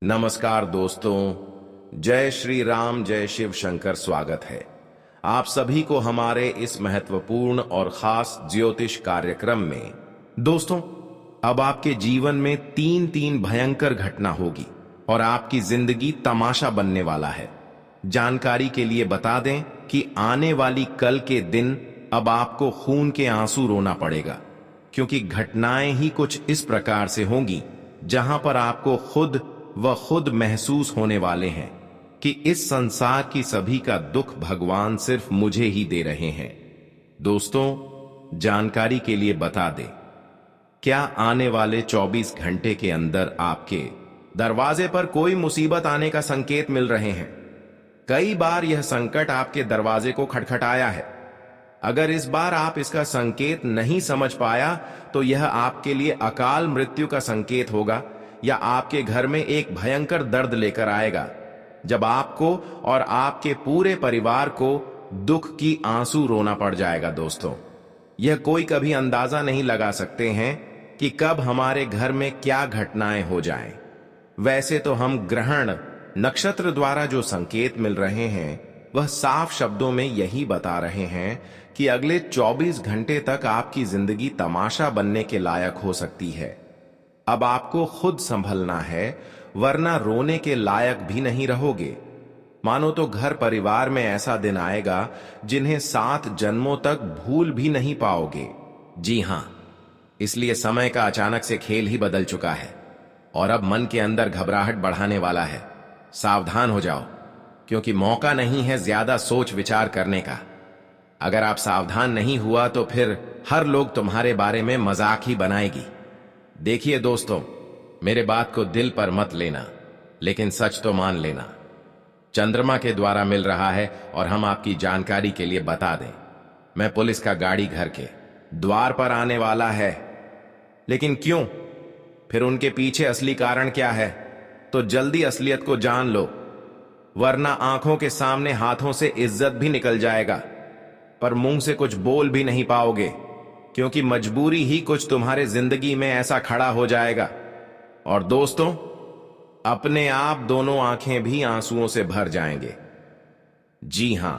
नमस्कार दोस्तों, जय श्री राम, जय शिव शंकर। स्वागत है आप सभी को हमारे इस महत्वपूर्ण और खास ज्योतिष कार्यक्रम में। दोस्तों, अब आपके जीवन में तीन तीन भयंकर घटना होगी और आपकी जिंदगी तमाशा बनने वाला है। जानकारी के लिए बता दें कि आने वाली कल के दिन अब आपको खून के आंसू रोना पड़ेगा, क्योंकि घटनाएं ही कुछ इस प्रकार से होंगी जहां पर आपको खुद महसूस होने वाले हैं कि इस संसार की सभी का दुख भगवान सिर्फ मुझे ही दे रहे हैं। दोस्तों, जानकारी के लिए बता दें, क्या आने वाले 24 घंटे के अंदर आपके दरवाजे पर कोई मुसीबत आने का संकेत मिल रहे हैं। कई बार यह संकट आपके दरवाजे को खटखटाया है। अगर इस बार आप इसका संकेत नहीं समझ पाया तो यह आपके लिए अकाल मृत्यु का संकेत होगा या आपके घर में एक भयंकर दर्द लेकर आएगा, जब आपको और आपके पूरे परिवार को दुख की आंसू रोना पड़ जाएगा। दोस्तों, यह कोई कभी अंदाजा नहीं लगा सकते हैं कि कब हमारे घर में क्या घटनाएं हो जाएं। वैसे तो हम ग्रहण नक्षत्र द्वारा जो संकेत मिल रहे हैं वह साफ शब्दों में यही बता रहे हैं कि अगले 24 घंटे तक आपकी जिंदगी तमाशा बनने के लायक हो सकती है। अब आपको खुद संभलना है, वरना रोने के लायक भी नहीं रहोगे। मानो तो घर परिवार में ऐसा दिन आएगा जिन्हें 7 जन्मों तक भूल भी नहीं पाओगे। जी हां, इसलिए समय का अचानक से खेल ही बदल चुका है और अब मन के अंदर घबराहट बढ़ाने वाला है। सावधान हो जाओ, क्योंकि मौका नहीं है ज्यादा सोच विचार करने का। अगर आप सावधान नहीं हुआ तो फिर हर लोग तुम्हारे बारे में मजाक ही बनाएगी। देखिए दोस्तों, मेरे बात को दिल पर मत लेना, लेकिन सच तो मान लेना। चंद्रमा के द्वारा मिल रहा है और हम आपकी जानकारी के लिए बता दें, मैं पुलिस का गाड़ी घर के द्वार पर आने वाला है। लेकिन क्यों? फिर उनके पीछे असली कारण क्या है? तो जल्दी असलियत को जान लो, वरना आंखों के सामने हाथों से इज्जत भी निकल जाएगा, पर मुंह से कुछ बोल भी नहीं पाओगे, क्योंकि मजबूरी ही कुछ तुम्हारे जिंदगी में ऐसा खड़ा हो जाएगा। और दोस्तों, अपने आप दोनों आंखें भी आंसुओं से भर जाएंगे। जी हां,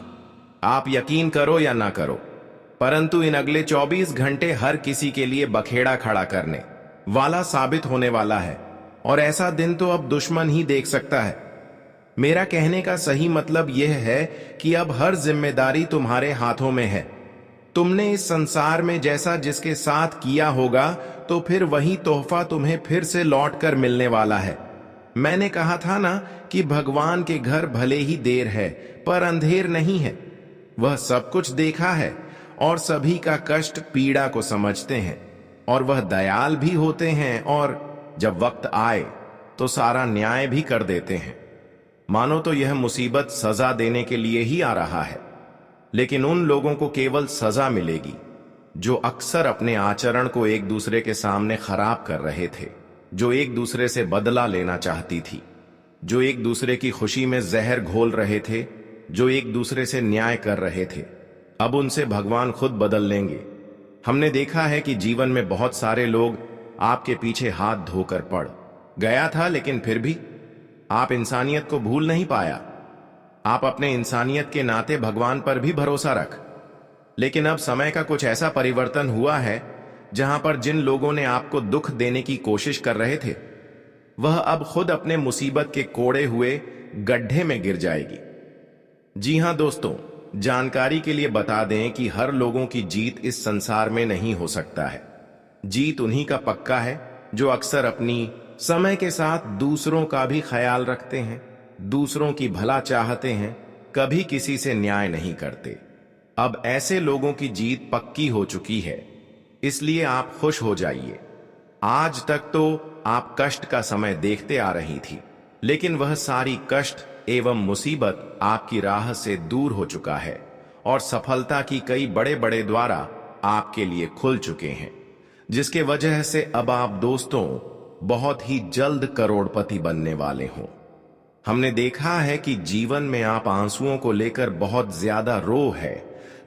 आप यकीन करो या ना करो, परंतु इन अगले 24 घंटे हर किसी के लिए बखेड़ा खड़ा करने वाला साबित होने वाला है, और ऐसा दिन तो अब दुश्मन ही देख सकता है। मेरा कहने का सही मतलब यह है कि अब हर जिम्मेदारी तुम्हारे हाथों में है। तुमने इस संसार में जैसा जिसके साथ किया होगा, तो फिर वही तोहफा तुम्हें फिर से लौट कर मिलने वाला है। मैंने कहा था ना कि भगवान के घर भले ही देर है पर अंधेर नहीं है। वह सब कुछ देखा है और सभी का कष्ट पीड़ा को समझते हैं, और वह दयाल भी होते हैं, और जब वक्त आए तो सारा न्याय भी कर देते हैं। मानो तो यह मुसीबत सजा देने के लिए ही आ रहा है, लेकिन उन लोगों को केवल सजा मिलेगी जो अक्सर अपने आचरण को एक दूसरे के सामने खराब कर रहे थे, जो एक दूसरे से बदला लेना चाहती थी, जो एक दूसरे की खुशी में जहर घोल रहे थे, जो एक दूसरे से न्याय कर रहे थे। अब उनसे भगवान खुद बदल लेंगे। हमने देखा है कि जीवन में बहुत सारे लोग आपके पीछे हाथ धोकर पड़ गया था, लेकिन फिर भी आप इंसानियत को भूल नहीं पाया। आप अपने इंसानियत के नाते भगवान पर भी भरोसा रख। लेकिन अब समय का कुछ ऐसा परिवर्तन हुआ है जहां पर जिन लोगों ने आपको दुख देने की कोशिश कर रहे थे, वह अब खुद अपने मुसीबत के कोड़े हुए गड्ढे में गिर जाएगी। जी हां दोस्तों, जानकारी के लिए बता दें कि हर लोगों की जीत इस संसार में नहीं हो सकता है। जीत उन्हीं का पक्का है जो अक्सर अपनी समय के साथ दूसरों का भी ख्याल रखते हैं, दूसरों की भला चाहते हैं, कभी किसी से न्याय नहीं करते। अब ऐसे लोगों की जीत पक्की हो चुकी है, इसलिए आप खुश हो जाइए। आज तक तो आप कष्ट का समय देखते आ रही थी, लेकिन वह सारी कष्ट एवं मुसीबत आपकी राह से दूर हो चुका है और सफलता की कई बड़े बड़े द्वारा आपके लिए खुल चुके हैं, जिसके वजह से अब आप दोस्तों बहुत ही जल्द करोड़पति बनने वाले हों। हमने देखा है कि जीवन में आप आंसुओं को लेकर बहुत ज्यादा रो है,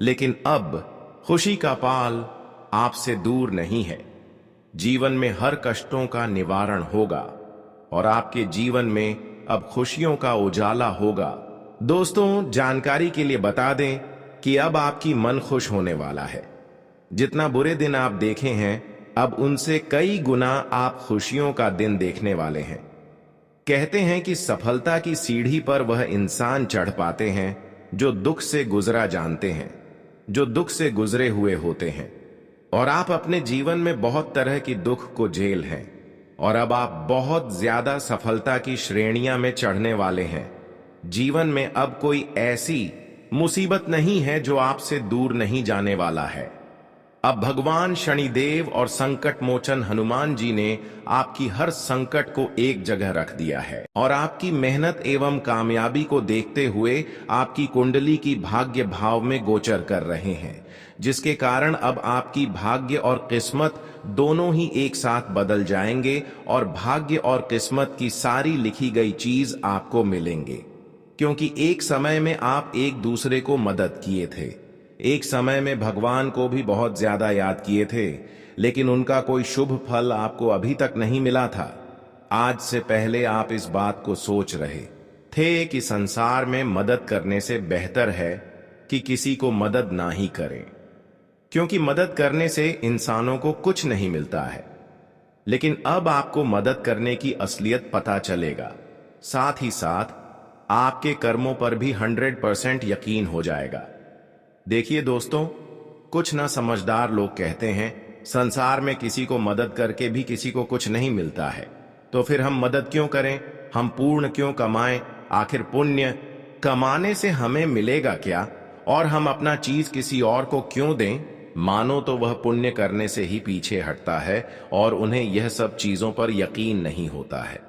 लेकिन अब खुशी का पाल आपसे दूर नहीं है। जीवन में हर कष्टों का निवारण होगा और आपके जीवन में अब खुशियों का उजाला होगा। दोस्तों, जानकारी के लिए बता दें कि अब आपकी मन खुश होने वाला है। जितना बुरे दिन आप देखे हैं, अब उनसे कई गुना आप खुशियों का दिन देखने वाले हैं। कहते हैं कि सफलता की सीढ़ी पर वह इंसान चढ़ पाते हैं जो दुख से गुजरा जानते हैं, जो दुख से गुजरे हुए होते हैं। और आप अपने जीवन में बहुत तरह की दुख को झेल हैं और अब आप बहुत ज्यादा सफलता की श्रेणियां में चढ़ने वाले हैं। जीवन में अब कोई ऐसी मुसीबत नहीं है जो आपसे दूर नहीं जाने वाला है। अब भगवान शनिदेव और संकट मोचन हनुमान जी ने आपकी हर संकट को एक जगह रख दिया है और आपकी मेहनत एवं कामयाबी को देखते हुए आपकी कुंडली की भाग्य भाव में गोचर कर रहे हैं, जिसके कारण अब आपकी भाग्य और किस्मत दोनों ही एक साथ बदल जाएंगे और भाग्य और किस्मत की सारी लिखी गई चीज आपको मिलेंगे। क्योंकि एक समय में आप एक दूसरे को मदद किए थे, एक समय में भगवान को भी बहुत ज्यादा याद किए थे, लेकिन उनका कोई शुभ फल आपको अभी तक नहीं मिला था। आज से पहले आप इस बात को सोच रहे थे कि संसार में मदद करने से बेहतर है कि किसी को मदद ना ही करें, क्योंकि मदद करने से इंसानों को कुछ नहीं मिलता है। लेकिन अब आपको मदद करने की असलियत पता चलेगा, साथ ही साथ आपके कर्मों पर भी 100% यकीन हो जाएगा। देखिए दोस्तों, कुछ ना समझदार लोग कहते हैं संसार में किसी को मदद करके भी किसी को कुछ नहीं मिलता है, तो फिर हम मदद क्यों करें, हम पुण्य क्यों कमाएं, आखिर पुण्य कमाने से हमें मिलेगा क्या, और हम अपना चीज किसी और को क्यों दें। मानो तो वह पुण्य करने से ही पीछे हटता है और उन्हें यह सब चीजों पर यकीन नहीं होता है।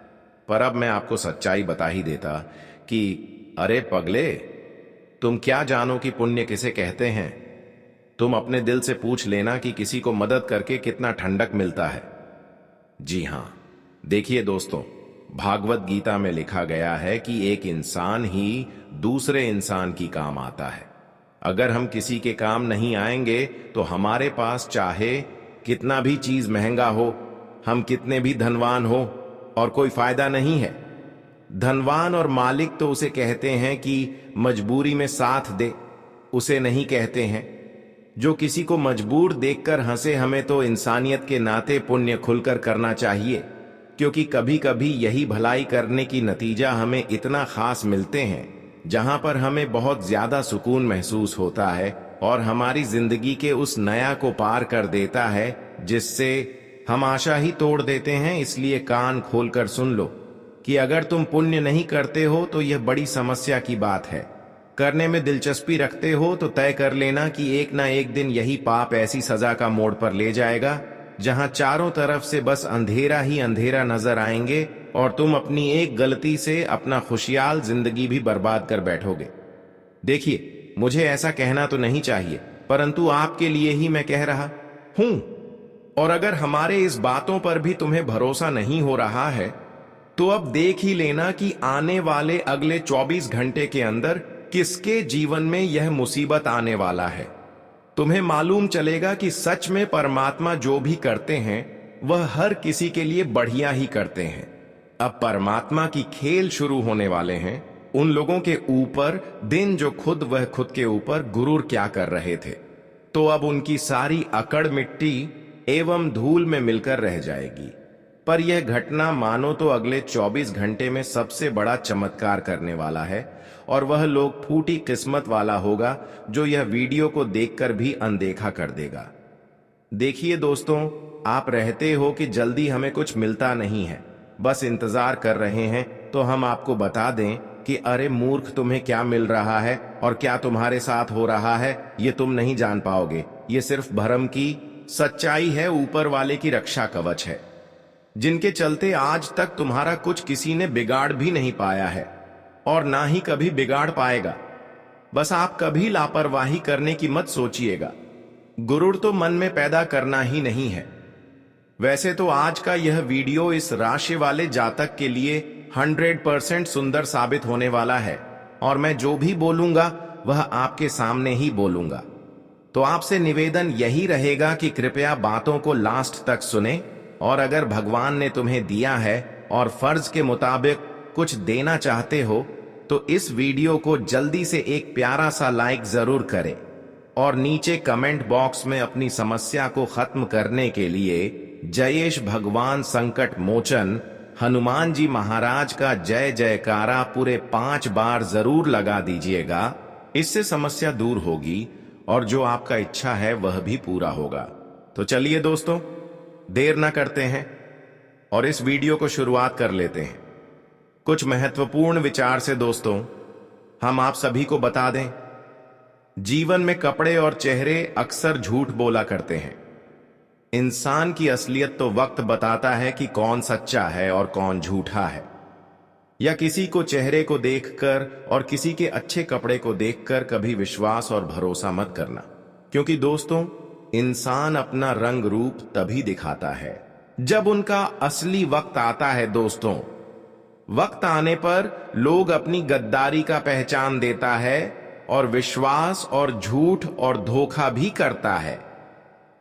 पर अब मैं आपको सच्चाई बता ही देता कि अरे पगले, तुम क्या जानो कि पुण्य किसे कहते हैं। तुम अपने दिल से पूछ लेना कि किसी को मदद करके कितना ठंडक मिलता है। जी हां, देखिए दोस्तों, भागवत गीता में लिखा गया है कि एक इंसान ही दूसरे इंसान की काम आता है। अगर हम किसी के काम नहीं आएंगे तो हमारे पास चाहे कितना भी चीज महंगा हो, हम कितने भी धनवान हो, और कोई फायदा नहीं है। धनवान और मालिक तो उसे कहते हैं कि मजबूरी में साथ दे, उसे नहीं कहते हैं जो किसी को मजबूर देखकर हंसे। हमें तो इंसानियत के नाते पुण्य खुलकर करना चाहिए, क्योंकि कभी कभी यही भलाई करने की नतीजा हमें इतना खास मिलते हैं जहां पर हमें बहुत ज्यादा सुकून महसूस होता है और हमारी जिंदगी के उस नया को पार कर देता है जिससे हम आशा ही तोड़ देते हैं। इसलिए कान खोलकर सुन लो कि अगर तुम पुण्य नहीं करते हो तो यह बड़ी समस्या की बात है। करने में दिलचस्पी रखते हो तो तय कर लेना कि एक ना एक दिन यही पाप ऐसी सजा का मोड़ पर ले जाएगा जहां चारों तरफ से बस अंधेरा ही अंधेरा नजर आएंगे और तुम अपनी एक गलती से अपना खुशहाल जिंदगी भी बर्बाद कर बैठोगे। देखिए, मुझे ऐसा कहना तो नहीं चाहिए, परंतु आपके लिए ही मैं कह रहा हूं। और अगर हमारे इस बातों पर भी तुम्हें भरोसा नहीं हो रहा है तो अब देख ही लेना कि आने वाले अगले 24 घंटे के अंदर किसके जीवन में यह मुसीबत आने वाला है। तुम्हें मालूम चलेगा कि सच में परमात्मा जो भी करते हैं वह हर किसी के लिए बढ़िया ही करते हैं। अब परमात्मा की खेल शुरू होने वाले हैं उन लोगों के ऊपर दिन जो खुद के ऊपर गुरूर क्या कर रहे थे। तो अब उनकी सारी अकड़ मिट्टी एवं धूल में मिलकर रह जाएगी। पर यह घटना मानो तो अगले 24 घंटे में सबसे बड़ा चमत्कार करने वाला है और वह लोग फूटी किस्मत वाला होगा जो यह वीडियो को देखकर भी अनदेखा कर देगा। देखिए दोस्तों, आप रहते हो कि जल्दी हमें कुछ मिलता नहीं है, बस इंतजार कर रहे हैं, तो हम आपको बता दें कि अरे मूर्ख, तुम्हें क्या मिल रहा है और क्या तुम्हारे साथ हो रहा है ये तुम नहीं जान पाओगे। ये सिर्फ भ्रम की सच्चाई है, ऊपर वाले की रक्षा कवच है, जिनके चलते आज तक तुम्हारा कुछ किसी ने बिगाड़ भी नहीं पाया है और ना ही कभी बिगाड़ पाएगा। बस आप कभी लापरवाही करने की मत सोचिएगा। गुरूर तो मन में पैदा करना ही नहीं है। वैसे तो आज का यह वीडियो इस राशि वाले जातक के लिए 100% सुंदर साबित होने वाला है और मैं जो भी बोलूंगा वह आपके सामने ही बोलूंगा। तो आपसे निवेदन यही रहेगा कि कृपया बातों को लास्ट तक सुने और अगर भगवान ने तुम्हें दिया है और फर्ज के मुताबिक कुछ देना चाहते हो तो इस वीडियो को जल्दी से एक प्यारा सा लाइक जरूर करें और नीचे कमेंट बॉक्स में अपनी समस्या को खत्म करने के लिए जयेश भगवान संकट मोचन हनुमान जी महाराज का जय जयकारा पूरे 5 बार जरूर लगा दीजिएगा। इससे समस्या दूर होगी और जो आपका इच्छा है वह भी पूरा होगा। तो चलिए दोस्तों, देर ना करते हैं और इस वीडियो को शुरुआत कर लेते हैं। कुछ महत्वपूर्ण विचार से दोस्तों हम आप सभी को बता दें, जीवन में कपड़े और चेहरे अक्सर झूठ बोला करते हैं। इंसान की असलियत तो वक्त बताता है कि कौन सच्चा है और कौन झूठा है। या किसी को चेहरे को देखकर और किसी के अच्छे कपड़े को देखकर कभी विश्वास और भरोसा मत करना, क्योंकि दोस्तों इंसान अपना रंग रूप तभी दिखाता है जब उनका असली वक्त आता है। दोस्तों वक्त आने पर लोग अपनी गद्दारी का पहचान देता है और विश्वास और झूठ और धोखा भी करता है।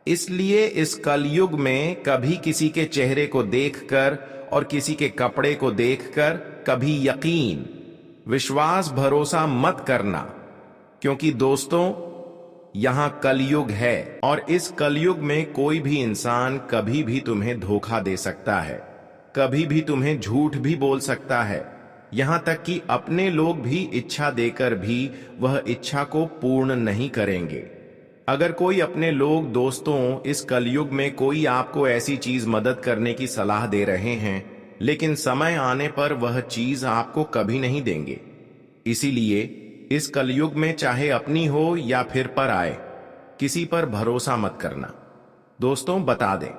इसलिए इस कलयुग में कभी किसी के चेहरे को देखकर और किसी के कपड़े को देखकर कभी यकीन, विश्वास, भरोसा मत करना, क्योंकि दोस्तों यहां कलयुग है और इस कलयुग में कोई भी इंसान कभी भी तुम्हें धोखा दे सकता है, कभी भी तुम्हें झूठ भी बोल सकता है। यहां तक कि अपने लोग भी इच्छा देकर भी वह इच्छा को पूर्ण नहीं करेंगे। अगर कोई अपने लोग दोस्तों इस कलयुग में कोई आपको ऐसी चीज मदद करने की सलाह दे रहे हैं, लेकिन समय आने पर वह चीज आपको कभी नहीं देंगे। इसीलिए इस कलयुग में चाहे अपनी हो या फिर पर आए, किसी पर भरोसा मत करना। दोस्तों बता दें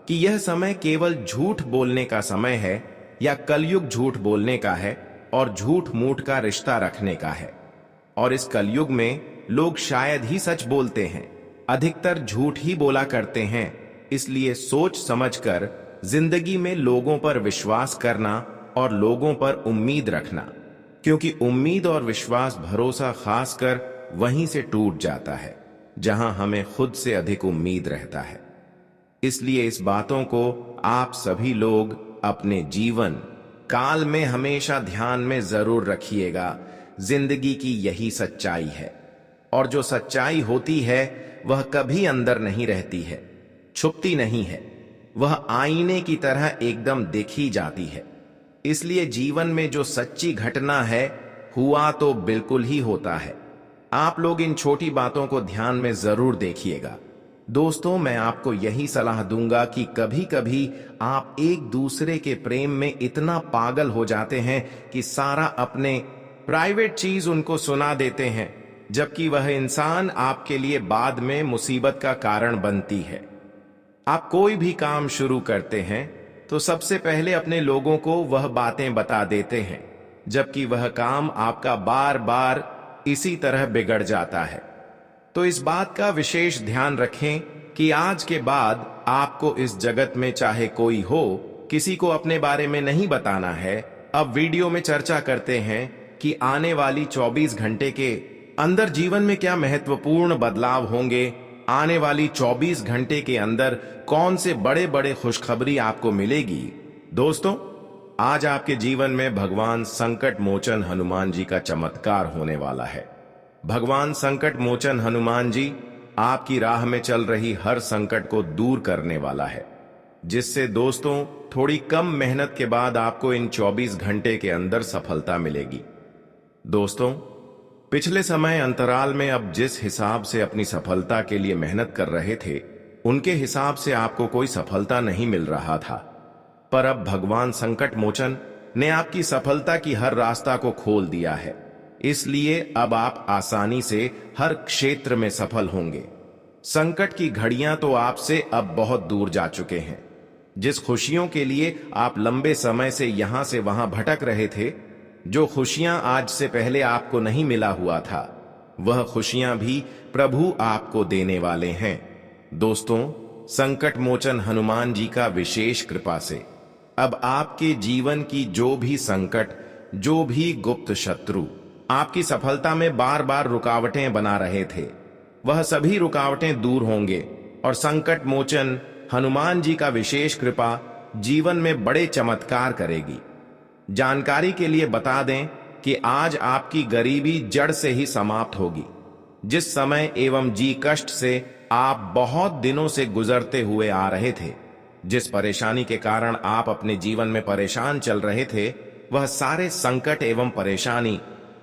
कि यह समय केवल झूठ बोलने का समय है या कलयुग झूठ बोलने का है और झूठ मूठ का रिश्ता रखने का है। और इस कलयुग में लोग शायद ही सच बोलते हैं, अधिकतर झूठ ही बोला करते हैं। इसलिए सोच समझकर जिंदगी में लोगों पर विश्वास करना और लोगों पर उम्मीद रखना, क्योंकि उम्मीद और विश्वास, भरोसा खासकर वहीं से टूट जाता है जहां हमें खुद से अधिक उम्मीद रहता है। इसलिए इस बातों को आप सभी लोग अपने जीवन काल में हमेशा ध्यान में जरूर रखिएगा। जिंदगी की यही सच्चाई है और जो सच्चाई होती है वह कभी अंदर नहीं रहती है, छुपती नहीं है, वह आईने की तरह एकदम देखी जाती है। इसलिए जीवन में जो सच्ची घटना है हुआ तो बिल्कुल ही होता है। आप लोग इन छोटी बातों को ध्यान में जरूर देखिएगा। दोस्तों मैं आपको यही सलाह दूंगा कि कभी कभी आप एक दूसरे के प्रेम में इतना पागल हो जाते हैं कि सारा अपने प्राइवेट चीज उनको सुना देते हैं, जबकि वह इंसान आपके लिए बाद में मुसीबत का कारण बनती है। आप कोई भी काम शुरू करते हैं तो सबसे पहले अपने लोगों को वह बातें बता देते हैं, जबकि वह काम आपका बार बार इसी तरह बिगड़ जाता है। तो इस बात का विशेष ध्यान रखें कि आज के बाद आपको इस जगत में चाहे कोई हो, किसी को अपने बारे में नहीं बताना है। अब वीडियो में चर्चा करते हैं कि आने वाली 24 घंटे के अंदर जीवन में क्या महत्वपूर्ण बदलाव होंगे। आने वाली 24 घंटे के अंदर कौन से बड़े बड़े खुशखबरी आपको मिलेगी। दोस्तों आज आपके जीवन में भगवान संकट मोचन हनुमान जी का चमत्कार होने वाला है। भगवान संकट मोचन हनुमान जी आपकी राह में चल रही हर संकट को दूर करने वाला है, जिससे दोस्तों थोड़ी कम मेहनत के बाद आपको इन 24 घंटे के अंदर सफलता मिलेगी। दोस्तों पिछले समय अंतराल में अब जिस हिसाब से अपनी सफलता के लिए मेहनत कर रहे थे, उनके हिसाब से आपको कोई सफलता नहीं मिल रहा था। पर अब भगवान संकट मोचन ने आपकी सफलता की हर रास्ता को खोल दिया है। इसलिए अब आप आसानी से हर क्षेत्र में सफल होंगे। संकट की घड़ियां तो आपसे अब बहुत दूर जा चुके हैं। जिस खुशियों के लिए आप लंबे समय से यहां से वहां भटक रहे थे, जो खुशियां आज से पहले आपको नहीं मिला हुआ था, वह खुशियां भी प्रभु आपको देने वाले हैं। दोस्तों संकट मोचन हनुमान जी का विशेष कृपा से अब आपके जीवन की जो भी संकट, जो भी गुप्त शत्रु आपकी सफलता में बार बार रुकावटें बना रहे थे, वह सभी रुकावटें दूर होंगे और संकट मोचन हनुमान जी का विशेष कृपा जीवन में बड़े चमत्कार करेगी। जानकारी के लिए बता दें कि आज आपकी गरीबी जड़ से ही समाप्त होगी। जिस समय एवं जी कष्ट से आप बहुत दिनों से गुजरते हुए आ रहे थे, जिस परेशानी के कारण आप अपने जीवन में परेशान चल रहे थे, वह सारे संकट एवं परेशानी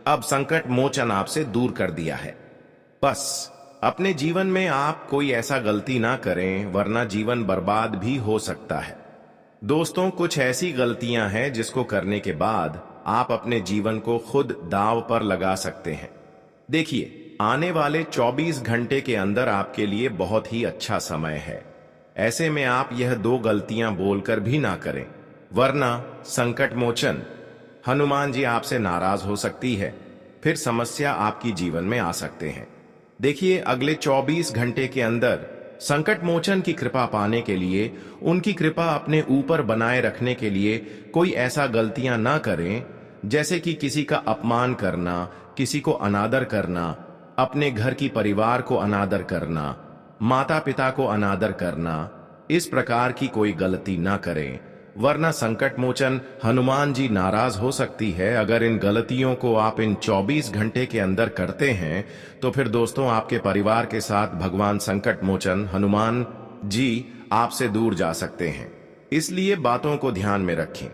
अब संकट मोचन आपसे दूर कर दिया है। बस अपने जीवन में आप कोई ऐसा गलती ना करें, वरना जीवन बर्बाद भी हो सकता है। दोस्तों, कुछ ऐसी गलतियां हैं जिसको करने के बाद आप अपने जीवन को खुद दांव पर लगा सकते हैं। देखिए, आने वाले 24 घंटे के अंदर आपके लिए बहुत ही अच्छा समय है। ऐसे में आप यह 2 गलतियां बोलकर भी ना करें, वरना संकट मोचन हनुमान जी आपसे नाराज हो सकती है, फिर समस्या आपकी जीवन में आ सकते हैं। देखिए, अगले 24 घंटे के अंदर संकट मोचन की कृपा पाने के लिए, उनकी कृपा अपने ऊपर बनाए रखने के लिए कोई ऐसा गलतियां ना करें, जैसे कि किसी का अपमान करना, किसी को अनादर करना, अपने घर की परिवार को अनादर करना, माता पिता को अनादर करना। इस प्रकार की कोई गलती ना करें, वरना संकट मोचन हनुमान जी नाराज हो सकती है। अगर इन गलतियों को आप इन 24 घंटे के अंदर करते हैं, तो फिर दोस्तों आपके परिवार के साथ भगवान संकट मोचन हनुमान जी आपसे दूर जा सकते हैं। इसलिए बातों को ध्यान में रखें।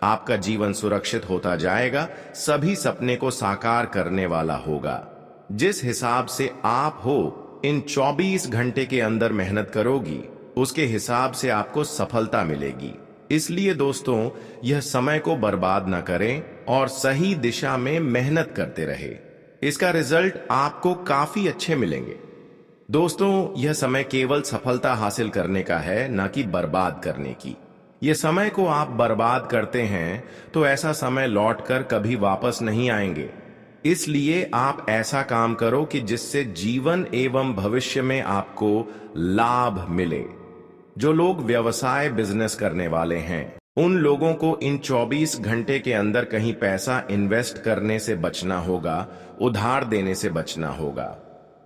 आपका जीवन सुरक्षित होता जाएगा, सभी सपने को साकार करने वाला होगा। जिस हिसाब से आप हो इन 24 घंटे के अंदर मेहनत करोगी, उसके हिसाब से आपको सफलता मिलेगी। इसलिए दोस्तों, यह समय को बर्बाद न करें और सही दिशा में मेहनत करते रहे। इसका रिजल्ट आपको काफी अच्छे मिलेंगे। दोस्तों, यह समय केवल सफलता हासिल करने का है, न कि बर्बाद करने की। यह समय को आप बर्बाद करते हैं तो ऐसा समय लौटकर कभी वापस नहीं आएंगे। इसलिए आप ऐसा काम करो कि जिससे जीवन एवं भविष्य में आपको लाभ मिले। जो लोग व्यवसाय बिजनेस करने वाले हैं, उन लोगों को इन 24 घंटे के अंदर कहीं पैसा इन्वेस्ट करने से बचना होगा, उधार देने से बचना होगा।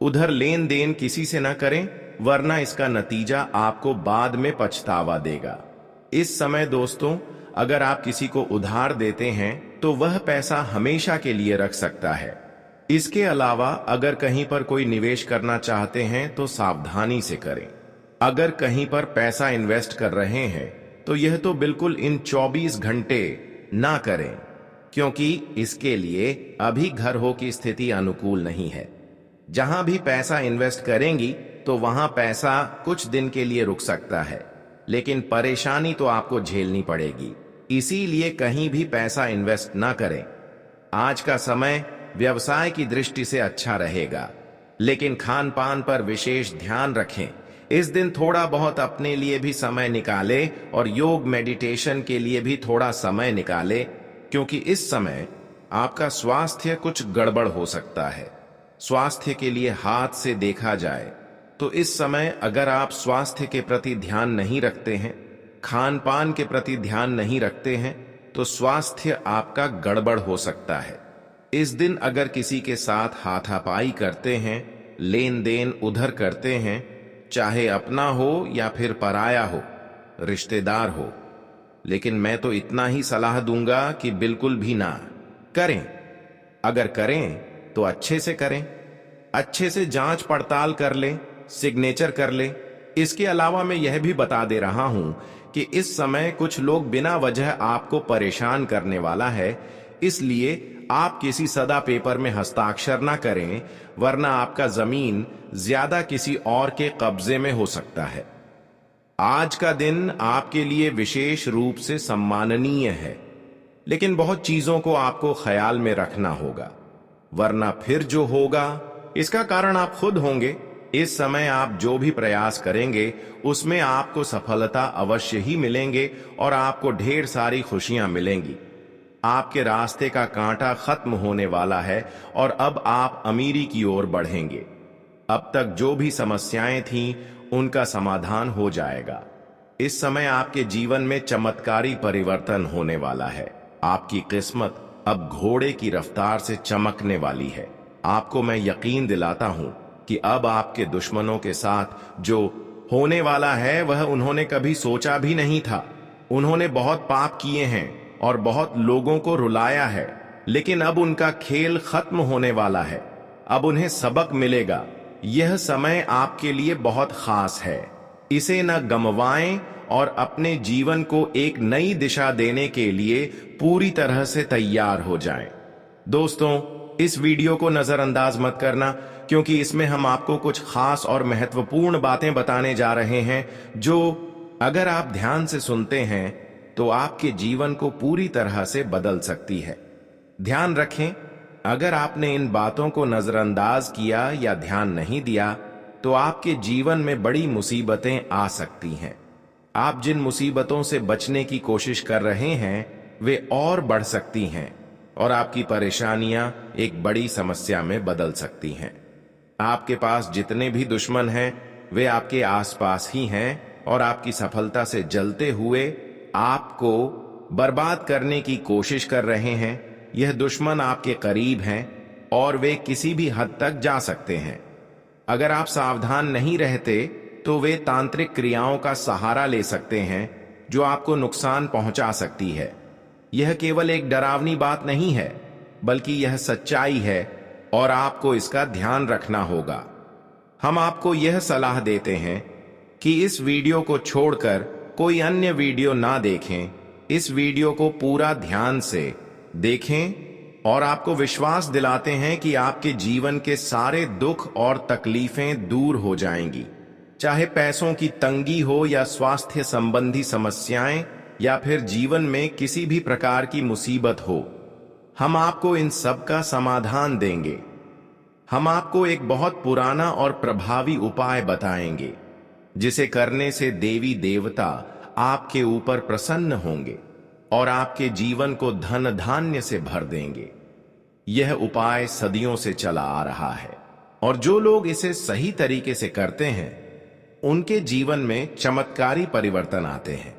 उधर लेन देन किसी से ना करें, वरना इसका नतीजा आपको बाद में पछतावा देगा। इस समय दोस्तों, अगर आप किसी को उधार देते हैं तो वह पैसा हमेशा के लिए रख सकता है। इसके अलावा अगर कहीं पर कोई निवेश करना चाहते हैं तो सावधानी से करें। अगर कहीं पर पैसा इन्वेस्ट कर रहे हैं तो यह तो बिल्कुल इन 24 घंटे ना करें, क्योंकि इसके लिए अभी घर हो की स्थिति अनुकूल नहीं है। जहां भी पैसा इन्वेस्ट करेंगी तो वहां पैसा कुछ दिन के लिए रुक सकता है, लेकिन परेशानी तो आपको झेलनी पड़ेगी। इसीलिए कहीं भी पैसा इन्वेस्ट ना करें। आज का समय व्यवसाय की दृष्टि से अच्छा रहेगा, लेकिन खान पान पर विशेष ध्यान रखें। इस दिन थोड़ा बहुत अपने लिए भी समय निकालें और योग मेडिटेशन के लिए भी थोड़ा समय निकालें, क्योंकि इस समय आपका स्वास्थ्य कुछ गड़बड़ हो सकता है। स्वास्थ्य के लिए हाथ से देखा जाए तो इस समय अगर आप स्वास्थ्य के प्रति ध्यान नहीं रखते हैं, खान पान के प्रति ध्यान नहीं रखते हैं, तो स्वास्थ्य आपका गड़बड़ हो सकता है। इस दिन अगर किसी के साथ हाथापाई करते हैं, लेन देन उधर करते हैं, चाहे अपना हो या फिर पराया हो, रिश्तेदार हो, लेकिन मैं तो इतना ही सलाह दूंगा कि बिल्कुल भी ना करें। अगर करें तो अच्छे से करें, अच्छे से जांच पड़ताल कर लें, सिग्नेचर कर लें। इसके अलावा मैं यह भी बता दे रहा हूं कि इस समय कुछ लोग बिना वजह आपको परेशान करने वाला है, इसलिए आप किसी सदा पेपर में हस्ताक्षर ना करें, वरना आपका जमीन ज्यादा किसी और के कब्जे में हो सकता है। आज का दिन आपके लिए विशेष रूप से सम्माननीय है, लेकिन बहुत चीजों को आपको ख्याल में रखना होगा, वरना फिर जो होगा इसका कारण आप खुद होंगे। इस समय आप जो भी प्रयास करेंगे उसमें आपको सफलता अवश्य ही मिलेंगे और आपको ढेर सारी खुशियां मिलेंगी। आपके रास्ते का कांटा खत्म होने वाला है और अब आप अमीरी की ओर बढ़ेंगे। अब तक जो भी समस्याएं थीं उनका समाधान हो जाएगा। इस समय आपके जीवन में चमत्कारी परिवर्तन होने वाला है। आपकी किस्मत अब घोड़े की रफ्तार से चमकने वाली है। आपको मैं यकीन दिलाता हूं कि अब आपके दुश्मनों के साथ जो होने वाला है वह उन्होंने कभी सोचा भी नहीं था। उन्होंने बहुत पाप किए हैं और बहुत लोगों को रुलाया है, लेकिन अब उनका खेल खत्म होने वाला है। अब उन्हें सबक मिलेगा। यह समय आपके लिए बहुत खास है। इसे न गंवाएं और अपने जीवन को एक नई दिशा देने के लिए पूरी तरह से तैयार हो जाएं। दोस्तों, इस वीडियो को नजरअंदाज मत करना, क्योंकि इसमें हम आपको कुछ खास और महत्वपूर्ण बातें बताने जा रहे हैं जो अगर आप ध्यान से सुनते हैं तो आपके जीवन को पूरी तरह से बदल सकती है। ध्यान रखें, अगर आपने इन बातों को नजरअंदाज किया या ध्यान नहीं दिया तो आपके जीवन में बड़ी मुसीबतें आ सकती हैं। आप जिन मुसीबतों से बचने की कोशिश कर रहे हैं वे और बढ़ सकती हैं और आपकी परेशानियां एक बड़ी समस्या में बदल सकती हैं। आपके पास जितने भी दुश्मन हैं वे आपके आसपास ही हैं और आपकी सफलता से जलते हुए आपको बर्बाद करने की कोशिश कर रहे हैं। यह दुश्मन आपके करीब हैं और वे किसी भी हद तक जा सकते हैं। अगर आप सावधान नहीं रहते तो वे तांत्रिक क्रियाओं का सहारा ले सकते हैं जो आपको नुकसान पहुंचा सकती है। यह केवल एक डरावनी बात नहीं है, बल्कि यह सच्चाई है और आपको इसका ध्यान रखना होगा। हम आपको यह सलाह देते हैं कि इस वीडियो को छोड़कर कोई अन्य वीडियो ना देखें। इस वीडियो को पूरा ध्यान से देखें और आपको विश्वास दिलाते हैं कि आपके जीवन के सारे दुख और तकलीफें दूर हो जाएंगी, चाहे पैसों की तंगी हो या स्वास्थ्य संबंधी समस्याएं या फिर जीवन में किसी भी प्रकार की मुसीबत हो। हम आपको इन सब का समाधान देंगे। हम आपको एक बहुत पुराना और प्रभावी उपाय बताएंगे जिसे करने से देवी देवता आपके ऊपर प्रसन्न होंगे और आपके जीवन को धन धान्य से भर देंगे। यह उपाय सदियों से चला आ रहा है और जो लोग इसे सही तरीके से करते हैं उनके जीवन में चमत्कारी परिवर्तन आते हैं।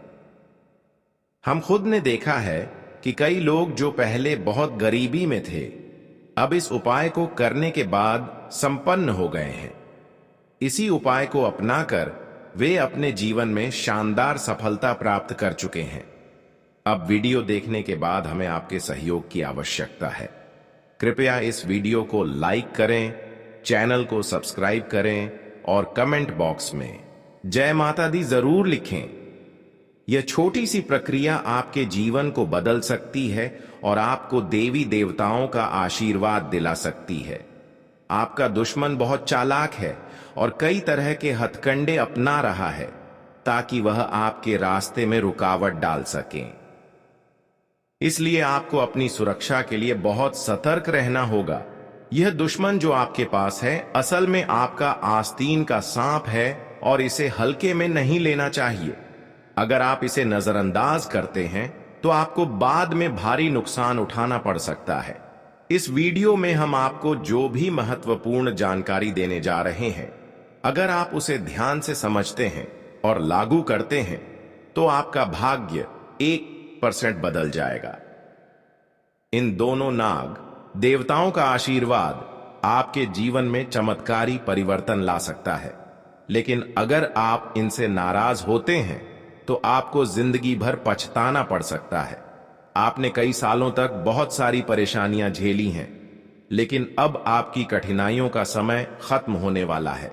हम खुद ने देखा है कि कई लोग जो पहले बहुत गरीबी में थे अब इस उपाय को करने के बाद संपन्न हो गए हैं। इसी उपाय को अपनाकर वे अपने जीवन में शानदार सफलता प्राप्त कर चुके हैं। अब वीडियो देखने के बाद हमें आपके सहयोग की आवश्यकता है। कृपया इस वीडियो को लाइक करें, चैनल को सब्सक्राइब करें और कमेंट बॉक्स में जय माता दी जरूर लिखें। यह छोटी सी प्रक्रिया आपके जीवन को बदल सकती है और आपको देवी देवताओं का आशीर्वाद दिला सकती है। आपका दुश्मन बहुत चालाक है और कई तरह के हथकंडे अपना रहा है ताकि वह आपके रास्ते में रुकावट डाल सके। इसलिए आपको अपनी सुरक्षा के लिए बहुत सतर्क रहना होगा। यह दुश्मन जो आपके पास है असल में आपका आस्तीन का सांप है और इसे हल्के में नहीं लेना चाहिए। अगर आप इसे नजरअंदाज करते हैं तो आपको बाद में भारी नुकसान उठाना पड़ सकता है। इस वीडियो में हम आपको जो भी महत्वपूर्ण जानकारी देने जा रहे हैं, अगर आप उसे ध्यान से समझते हैं और लागू करते हैं तो आपका भाग्य 1% बदल जाएगा। इन दोनों नाग देवताओं का आशीर्वाद आपके जीवन में चमत्कारी परिवर्तन ला सकता है, लेकिन अगर आप इनसे नाराज होते हैं तो आपको जिंदगी भर पछताना पड़ सकता है। आपने कई सालों तक बहुत सारी परेशानियां झेली हैं, लेकिन अब आपकी कठिनाइयों का समय खत्म होने वाला है।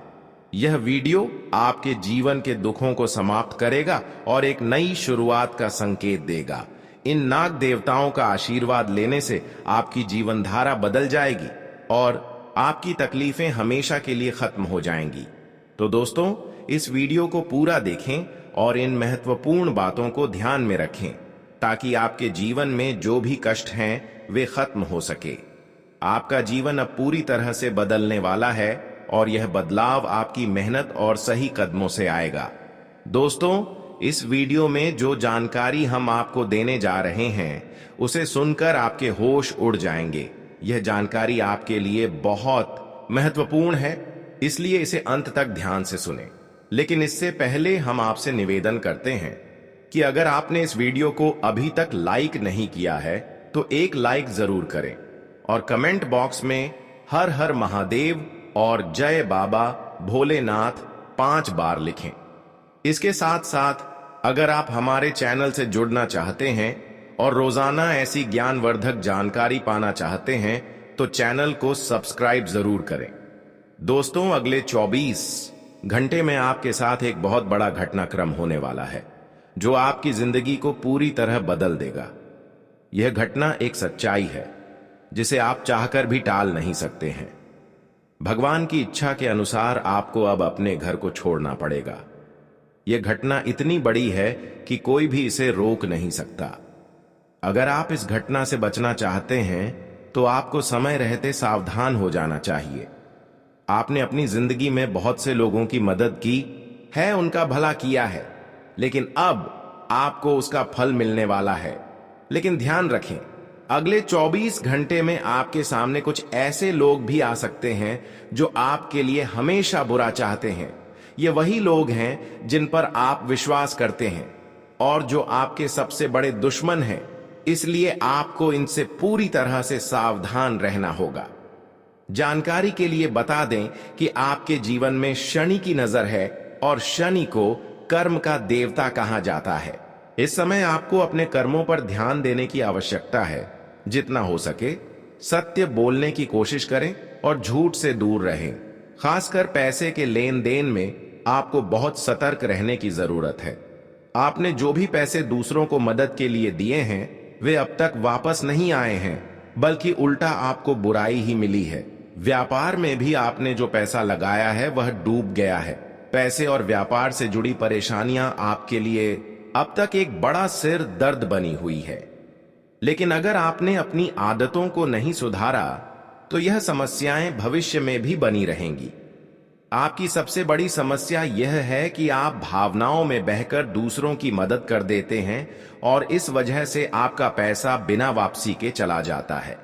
यह वीडियो आपके जीवन के दुखों को समाप्त करेगा और एक नई शुरुआत का संकेत देगा। इन नाग देवताओं का आशीर्वाद लेने से आपकी जीवन धारा बदल जाएगी और आपकी तकलीफें हमेशा के लिए खत्म हो जाएंगी। तो दोस्तों, इस वीडियो को पूरा देखें और इन महत्वपूर्ण बातों को ध्यान में रखें ताकि आपके जीवन में जो भी कष्ट हैं वे खत्म हो सके। आपका जीवन अब पूरी तरह से बदलने वाला है और यह बदलाव आपकी मेहनत और सही कदमों से आएगा। दोस्तों, इस वीडियो में जो जानकारी हम आपको देने जा रहे हैं उसे सुनकर आपके होश उड़ जाएंगे। यह जानकारी आपके लिए बहुत महत्वपूर्ण है, इसलिए इसे अंत तक ध्यान से सुनें। लेकिन इससे पहले हम आपसे निवेदन करते हैं कि अगर आपने इस वीडियो को अभी तक लाइक नहीं किया है तो एक लाइक जरूर करें और कमेंट बॉक्स में हर हर महादेव और जय बाबा भोलेनाथ 5 बार लिखें। इसके साथ साथ अगर आप हमारे चैनल से जुड़ना चाहते हैं और रोजाना ऐसी ज्ञानवर्धक जानकारी पाना चाहते हैं तो चैनल को सब्सक्राइब जरूर करें। दोस्तों, अगले 24 घंटे में आपके साथ एक बहुत बड़ा घटनाक्रम होने वाला है जो आपकी जिंदगी को पूरी तरह बदल देगा। यह घटना एक सच्चाई है जिसे आप चाहकर भी टाल नहीं सकते हैं। भगवान की इच्छा के अनुसार आपको अब अपने घर को छोड़ना पड़ेगा। यह घटना इतनी बड़ी है कि कोई भी इसे रोक नहीं सकता। अगर आप इस घटना से बचना चाहते हैं तो आपको समय रहते सावधान हो जाना चाहिए। आपने अपनी जिंदगी में बहुत से लोगों की मदद की है, उनका भला किया है, लेकिन अब आपको उसका फल मिलने वाला है। लेकिन ध्यान रखें, अगले 24 घंटे में आपके सामने कुछ ऐसे लोग भी आ सकते हैं जो आपके लिए हमेशा बुरा चाहते हैं। ये वही लोग हैं जिन पर आप विश्वास करते हैं और जो आपके सबसे बड़े दुश्मन हैं। इसलिए आपको इनसे पूरी तरह से सावधान रहना होगा। जानकारी के लिए बता दें कि आपके जीवन में शनि की नजर है और शनि को कर्म का देवता कहा जाता है। इस समय आपको अपने कर्मों पर ध्यान देने की आवश्यकता है। जितना हो सके सत्य बोलने की कोशिश करें और झूठ से दूर रहें। खासकर पैसे के लेन देन में आपको बहुत सतर्क रहने की जरूरत है। आपने जो भी पैसे दूसरों को मदद के लिए दिए हैं वे अब तक वापस नहीं आए हैं, बल्कि उल्टा आपको बुराई ही मिली है। व्यापार में भी आपने जो पैसा लगाया है वह डूब गया है। पैसे और व्यापार से जुड़ी परेशानियां आपके लिए अब तक एक बड़ा सिर दर्द बनी हुई है। लेकिन अगर आपने अपनी आदतों को नहीं सुधारा तो यह समस्याएं भविष्य में भी बनी रहेंगी। आपकी सबसे बड़ी समस्या यह है कि आप भावनाओं में बहकर दूसरों की मदद कर देते हैं और इस वजह से आपका पैसा बिना वापसी के चला जाता है।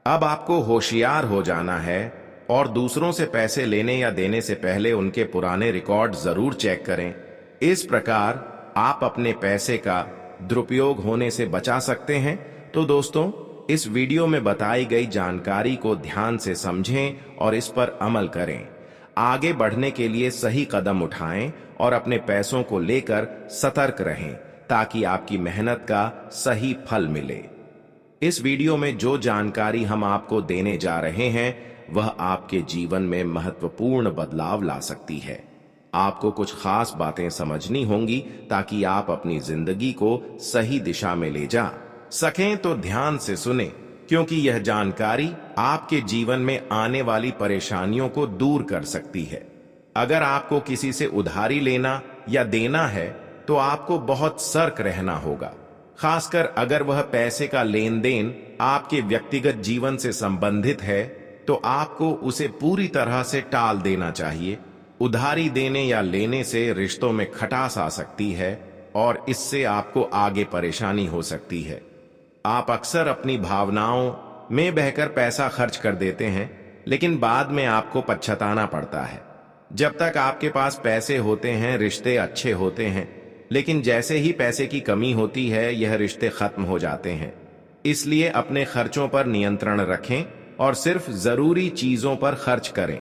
अब आपको होशियार हो जाना है और दूसरों से पैसे लेने या देने से पहले उनके पुराने रिकॉर्ड जरूर चेक करें। इस प्रकार आप अपने पैसे का दुरुपयोग होने से बचा सकते हैं। तो दोस्तों, इस वीडियो में बताई गई जानकारी को ध्यान से समझें और इस पर अमल करें। आगे बढ़ने के लिए सही कदम उठाएं और अपने पैसों को लेकर सतर्क रहें ताकि आपकी मेहनत का सही फल मिले। इस वीडियो में जो जानकारी हम आपको देने जा रहे हैं वह आपके जीवन में महत्वपूर्ण बदलाव ला सकती है। आपको कुछ खास बातें समझनी होंगी ताकि आप अपनी जिंदगी को सही दिशा में ले जा सकें। तो ध्यान से सुने, क्योंकि यह जानकारी आपके जीवन में आने वाली परेशानियों को दूर कर सकती है। अगर आपको किसी से उधारी लेना या देना है तो आपको बहुत सतर्क रहना होगा, खासकर अगर वह पैसे का लेन देन आपके व्यक्तिगत जीवन से संबंधित है तो आपको उसे पूरी तरह से टाल देना चाहिए। उधारी देने या लेने से रिश्तों में खटास आ सकती है और इससे आपको आगे परेशानी हो सकती है। आप अक्सर अपनी भावनाओं में बहकर पैसा खर्च कर देते हैं, लेकिन बाद में आपको पछताना पड़ता है। जब तक आपके पास पैसे होते हैं रिश्ते अच्छे होते हैं, लेकिन जैसे ही पैसे की कमी होती है यह रिश्ते खत्म हो जाते हैं। इसलिए अपने खर्चों पर नियंत्रण रखें और सिर्फ जरूरी चीजों पर खर्च करें।